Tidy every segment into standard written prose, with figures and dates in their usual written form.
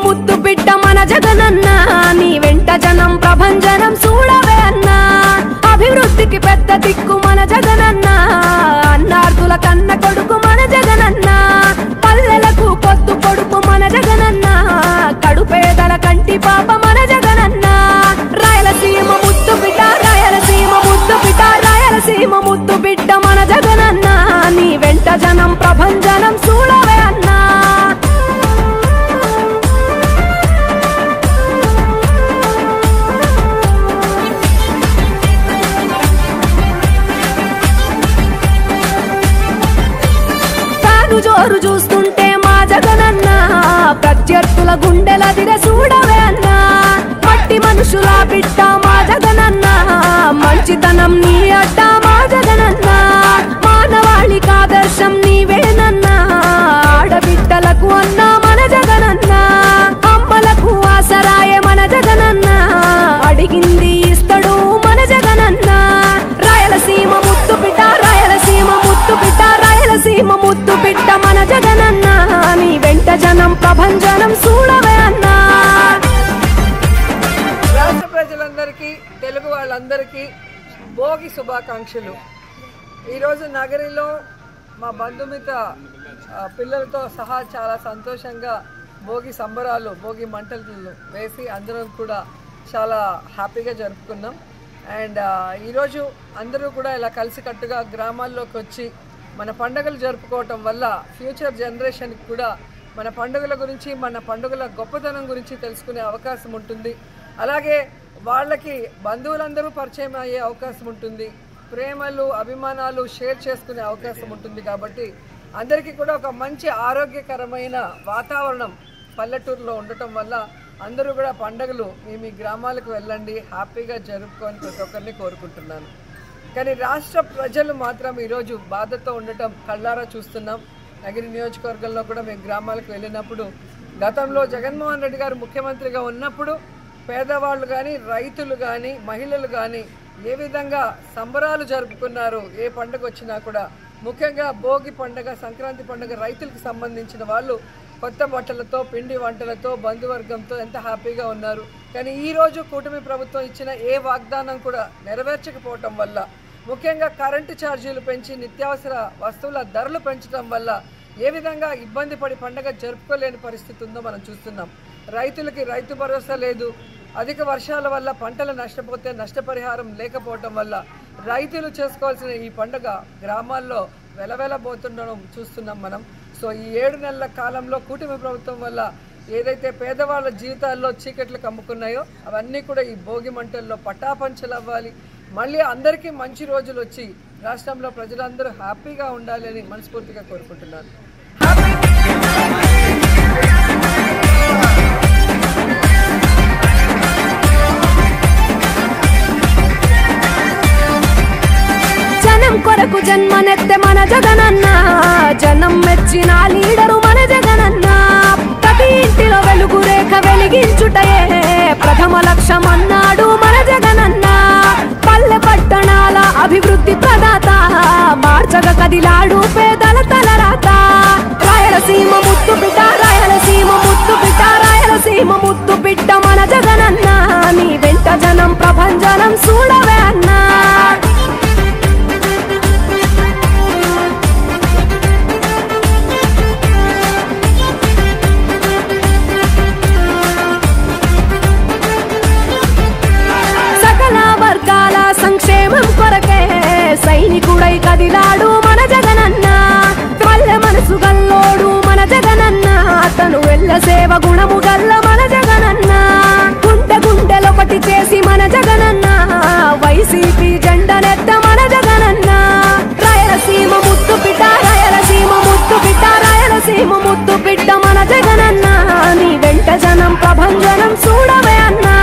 ముద్దు బిడ్డ మన జగనన్న నీ వెంట జనం ప్రభంజనం చూడవే అన్నా అభివృద్ధికి పెద్ద దిక్కు మన జగనన్న అన్నార్థుల కన్న కొడుకు మన జగనన్న పల్లెలకు పొద్దు కొడుకు మన జగనన్న కడుపేదల కంటి పాప మన జగనన్న రాయలసీమ ముద్దు బిడ్డ రాయలసీమ ముద్దు బిడ్డ రాయలసీమ ముద్దు బిడ్డ మన జగనన్న నీ వెంట జనం ప్రభంజనం చూడవే అన్నా జోరు చూస్తుంటే మా జగనన్న ప్రత్యర్థుల గుండెల దిర చూడవే అన్నా మట్టి మనుషుల బిడ్డ మా జగనన్న మంచితనం నీ అడ్డ మా జగనన్న మానవాళికి ఆదర్శం నీవేనన్నా ఆడబిడ్డలకు అన్నా మన జగనన్న అమ్మలకు ఆసరాయే మన జగనన్న అడిగింది ఇస్తడు మన జగనన్న రాయలసీమ ముద్దు బిడ్డ రాయలసీమ ముద్దు బిడ్డ రాయలసీమ ముద్దు బిడ్డ మన జగనన్న నీ వెంట జనం ప్రభంజనం చూడవే అన్నా రాష్ట్ర ప్రజలందరికీ తెలుగు వాళ్ళందరికీ భోగి శుభాకాంక్షలు. ఈరోజు నగరిలో మా బంధుమిత్ర పిల్లలతో సహా చాలా సంతోషంగా భోగి సంబరాలు భోగి మంటలు వేసి అందరం కూడా చాలా హ్యాపీగా జరుపుకున్నాం. అండ్ ఈరోజు అందరూ కూడా ఇలా కలిసికట్టుగా గ్రామాల్లోకి వచ్చి మన పండుగలు జరుపుకోవటం వల్ల ఫ్యూచర్ జనరేషన్కి కూడా మన పండుగల గురించి మన పండుగల గొప్పతనం గురించి తెలుసుకునే అవకాశం ఉంటుంది. అలాగే వాళ్ళకి బంధువులందరూ పరిచయం అయ్యే అవకాశం ఉంటుంది. ప్రేమలు అభిమానాలు షేర్ చేసుకునే అవకాశం ఉంటుంది. కాబట్టి అందరికీ కూడా ఒక మంచి ఆరోగ్యకరమైన వాతావరణం పల్లెటూరులో ఉండటం వల్ల అందరూ కూడా పండుగలు మీ గ్రామాలకు వెళ్ళండి, హ్యాపీగా జరుపుకొని ప్రతి ఒక్కరిని కోరుకుంటున్నాను. కానీ రాష్ట్ర ప్రజలు మాత్రం ఈరోజు బాధతో ఉండటం కళ్ళారా చూస్తున్నాం. నగిరి నియోజకవర్గంలో కూడా మేము గ్రామాలకు వెళ్ళినప్పుడు గతంలో జగన్మోహన్ రెడ్డి గారు ముఖ్యమంత్రిగా ఉన్నప్పుడు పేదవాళ్ళు కానీ రైతులు కానీ మహిళలు కానీ ఏ విధంగా సంబరాలు జరుపుకున్నారు. ఏ పండుగ వచ్చినా కూడా ముఖ్యంగా భోగి పండుగ సంక్రాంతి పండుగ రైతులకు సంబంధించిన వాళ్ళు కొత్త బట్టలతో పిండి వంటలతో బంధువర్గంతో ఎంత హ్యాపీగా ఉన్నారు. కానీ ఈరోజు కూటమి ప్రభుత్వం ఇచ్చిన ఏ వాగ్దానం కూడా నెరవేర్చకపోవటం వల్ల ముఖ్యంగా కరెంటు ఛార్జీలు పెంచి నిత్యావసర వస్తువుల ధరలు పెంచడం వల్ల ఏ విధంగా ఇబ్బంది పడి పండుగ జరుపుకోలేని పరిస్థితి ఉందో మనం చూస్తున్నాం. రైతులకి రైతు భరోసా లేదు. అధిక వర్షాల వల్ల పంటలు నష్టపోతే నష్టపరిహారం లేకపోవటం వల్ల రైతులు చేసుకోవాల్సిన ఈ పండుగ గ్రామాల్లో వెలవెలబోతుండడం చూస్తున్నాం మనం. సో ఈ 7 నెలల కాలంలో కూటమి ప్రభుత్వం వల్ల ఏదైతే పేదవాళ్ళ జీవితాల్లో చీకట్లు కమ్ముకున్నాయో అవన్నీ కూడా ఈ భోగి మంటల్లో పటాపంచలవ్వాలి. మళ్ళీ అందరికీ మంచి రోజులు వచ్చి రాష్ట్రంలో ప్రజలందరూ హ్యాపీగా ఉండాలి అని మనస్ఫూర్తిగా కోరుకుంటున్నాను. జనం కొరకు జన్మనెత్తే మన జగనన్న జనం మెచ్చిన లీడరు మన జగనన్న ప్రతి ఇంటిలో వెలుగు రేఖ వెలిగించుటయే ప్రథమ లక్ష్యం అన్నాడు మన జగనన్న పల్లె పట్టణాల అభివృద్ధి ప్రదాత మార్చగ కదిలాడు పేదల తలరాత రాయలసీమ ముద్దు బిడ్డ రాయలసీమ ముద్దు బిడ్డ రాయలసీమ ముద్దు బిడ్డ మన జగనన్న నీ వెంట జనం ప్రభంజనం చూడవే అన్నా సంక్షేమం కొరకే సైనికుడై కదిలాడు మన జగనన్న పల్లె మనసు గల్లోడు మన జగనన్న అతను వెళ్ళ సేవ గుణము గల్ల మన జగనన్న గుండె గుండెలొకటి చేసి మన జగనన్న వైసీపీ జెండనెత్త మన జగనన్న రాయలసీమ ముద్దు బిడ్డ రాయలసీమ ముద్దు బిడ్డ రాయలసీమ ముద్దు బిడ్డ మన జగనన్న నీ వెంట జనం ప్రభంజనం చూడవే అన్నా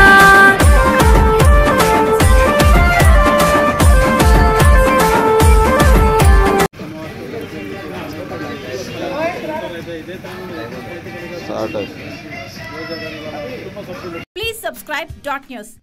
Please subscribe .news.